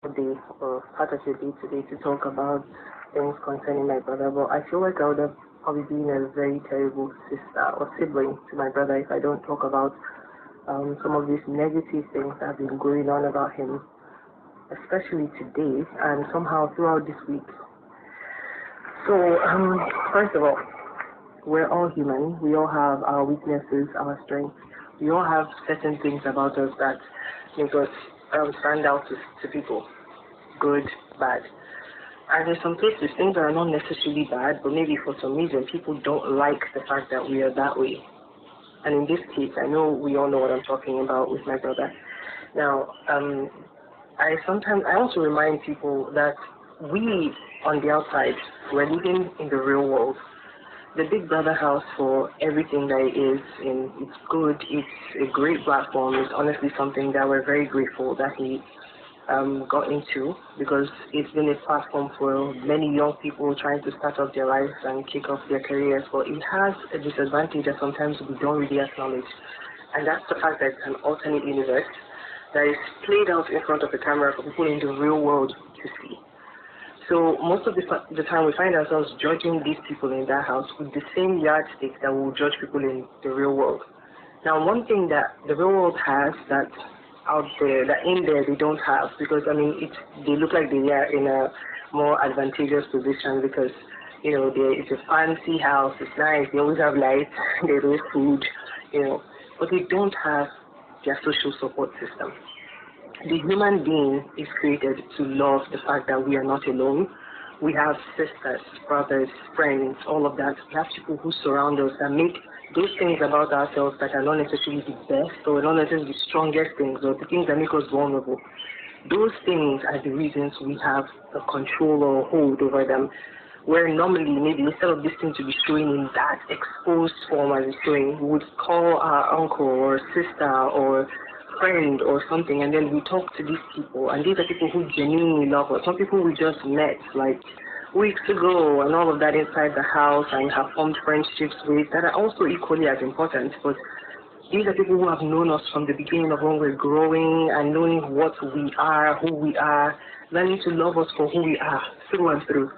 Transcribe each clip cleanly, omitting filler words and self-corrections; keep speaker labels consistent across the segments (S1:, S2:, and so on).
S1: day or part of your day today to talk about things concerning my brother, but I feel like I would have probably been a very terrible sister or sibling to my brother if I don't talk about some of these negative things that have been going on about him, especially today and somehow throughout this week. So, first of all, we're all human. We all have our weaknesses, our strengths. We all have certain things about us that make us stand out to people, good, bad. And in some cases, things are not necessarily bad, but maybe for some reason, people don't like the fact that we are that way. And in this case, I know we all know what I'm talking about with my brother. Now, I want to remind people that we, on the outside, we're living in the real world. The Big Brother house, for everything that it is, it's good, it's a great platform. It's honestly something that we're very grateful that he got into, because it's been a platform for many young people trying to start up their lives and kick off their careers. But it has a disadvantage that sometimes we don't really acknowledge, and that's the fact that it's an alternate universe that is played out in front of the camera for people in the real world to see. So most of the time we find ourselves judging these people in that house with the same yardstick that we will judge people in the real world. Now, one thing that the real world has that out there, that in there they don't have, because I mean, they look like they are in a more advantageous position because, you know, it's a fancy house, it's nice, they always have lights, there's always food, you know, but they don't have their social support system. The human being is created to love the fact that we are not alone. We have sisters, brothers, friends, all of that. We have people who surround us and make those things about ourselves that are not necessarily the best or not necessarily the strongest things or the things that make us vulnerable. Those things are the reasons we have a control or hold over them, where normally maybe instead of this thing to be showing in that exposed form as it's showing, we would call our uncle or sister or friend or something, and then we talk to these people, and these are people who genuinely love us. Some people we just met like weeks ago and all of that inside the house and have formed friendships with that are also equally as important. But these are people who have known us from the beginning of when we're growing and knowing what we are, who we are, learning to love us for who we are through and through.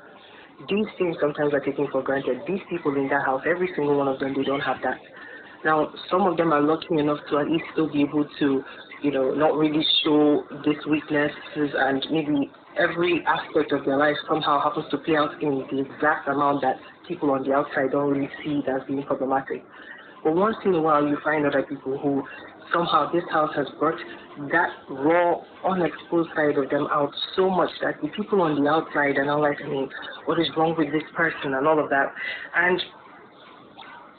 S1: These things sometimes are taken for granted. These people in that house, every single one of them, they don't have that. Now, some of them are lucky enough to at least still be able to, you know, not really show these weaknesses, and maybe every aspect of their life somehow happens to play out in the exact amount that people on the outside don't really see it as being problematic. But once in a while, you find other people who somehow this house has brought that raw, unexposed side of them out so much that the people on the outside are now like, I mean, what is wrong with this person and all of that. And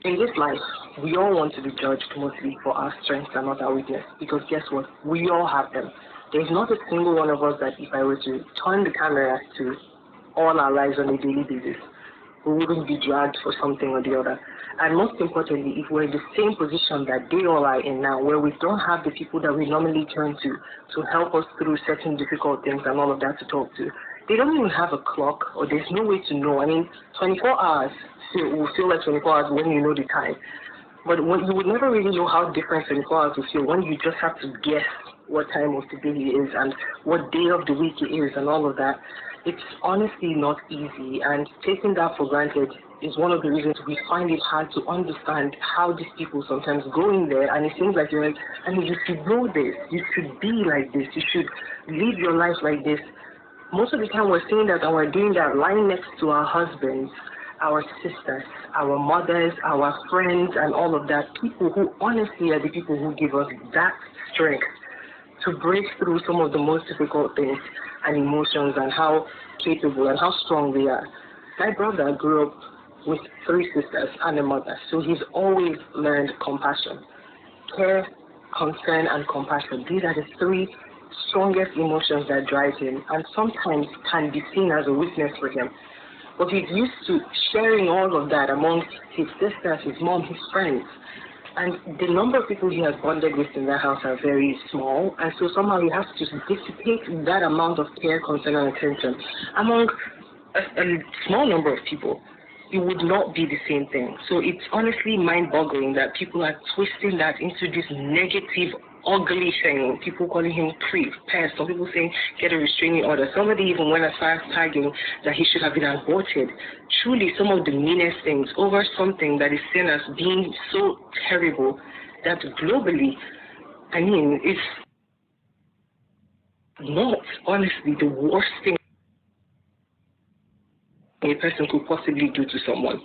S1: in this life, we all want to be judged mostly for our strengths and not our weakness, because guess what? We all have them. There's not a single one of us that if I were to turn the camera to all our lives on a daily basis, we wouldn't be dragged for something or the other. And most importantly, if we're in the same position that they all are in now, where we don't have the people that we normally turn to help us through certain difficult things and all of that to talk to, they don't even have a clock, or there's no way to know. I mean, 24 hours will feel like 24 hours when you know the time. But when you would never really know how different 24 hours will feel when you just have to guess what time of the day it is and what day of the week it is and all of that. It's honestly not easy, and taking that for granted is one of the reasons we find it hard to understand how these people sometimes go in there, and it seems like you're like, I mean, you should know this, you should be like this, you should live your life like this. Most of the time we're saying that and we're doing that lying next to our husbands, our sisters, our mothers, our friends, and all of that. People who honestly are the people who give us that strength to break through some of the most difficult things and emotions, and how capable and how strong we are. My brother grew up with 3 sisters and a mother, so he's always learned compassion. Care, concern, and compassion. These are the 3 strongest emotions that drive him, and sometimes can be seen as a weakness for him. But he's used to sharing all of that amongst his sisters, his mom, his friends. And the number of people he has bonded with in that house are very small, and so somehow he has to dissipate that amount of care, concern, and attention among a small number of people. It would not be the same thing. So it's honestly mind-boggling that people are twisting that into this negative ugly thing. People calling him creep, pest. Some people saying get a restraining order. Somebody even went as far as tagging that he should have been aborted. Truly, some of the meanest things over something that is seen as being so terrible that globally, I mean, it's not honestly the worst thing a person could possibly do to someone.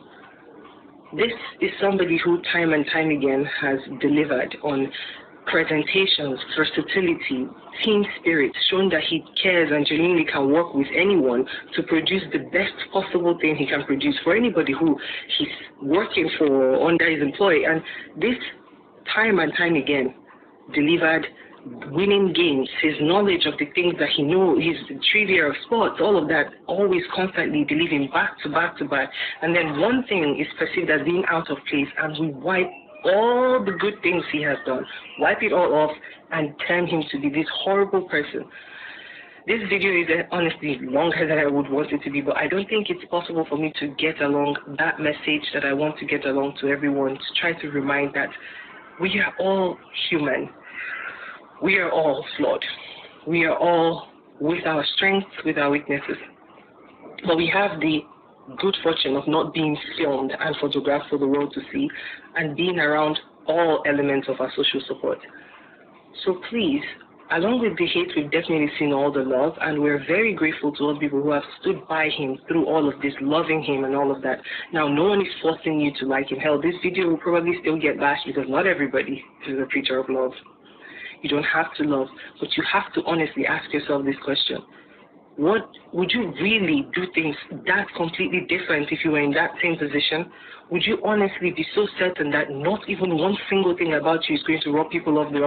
S1: This is somebody who time and time again has delivered on presentations, versatility, team spirit, showing that he cares and genuinely can work with anyone to produce the best possible thing he can produce for anybody who he's working for or under his employ. And this time and time again delivered winning games, his knowledge of the things that he knows, his trivia of sports, all of that, always constantly delivering back to back to back. And then one thing is perceived as being out of place, and we wipe all the good things he has done, wipe it all off, and turn him to be this horrible person. This video is honestly longer than I would want it to be, but I don't think it's possible for me to get along that message that I want to get along to everyone, to try to remind that we are all human. We are all flawed. We are all with our strengths, with our weaknesses. But we have the good fortune of not being filmed and photographed for the world to see, and being around all elements of our social support. So please, along with the hate, we've definitely seen all the love, and we're very grateful to all the people who have stood by him through all of this, loving him and all of that. Now, no one is forcing you to like him. Hell, this video will probably still get bashed because not everybody is a preacher of love. You don't have to love, but you have to honestly ask yourself this question. What would you really do things that completely different if you were in that same position? Would you honestly be so certain that not even one single thing about you is going to rub people off the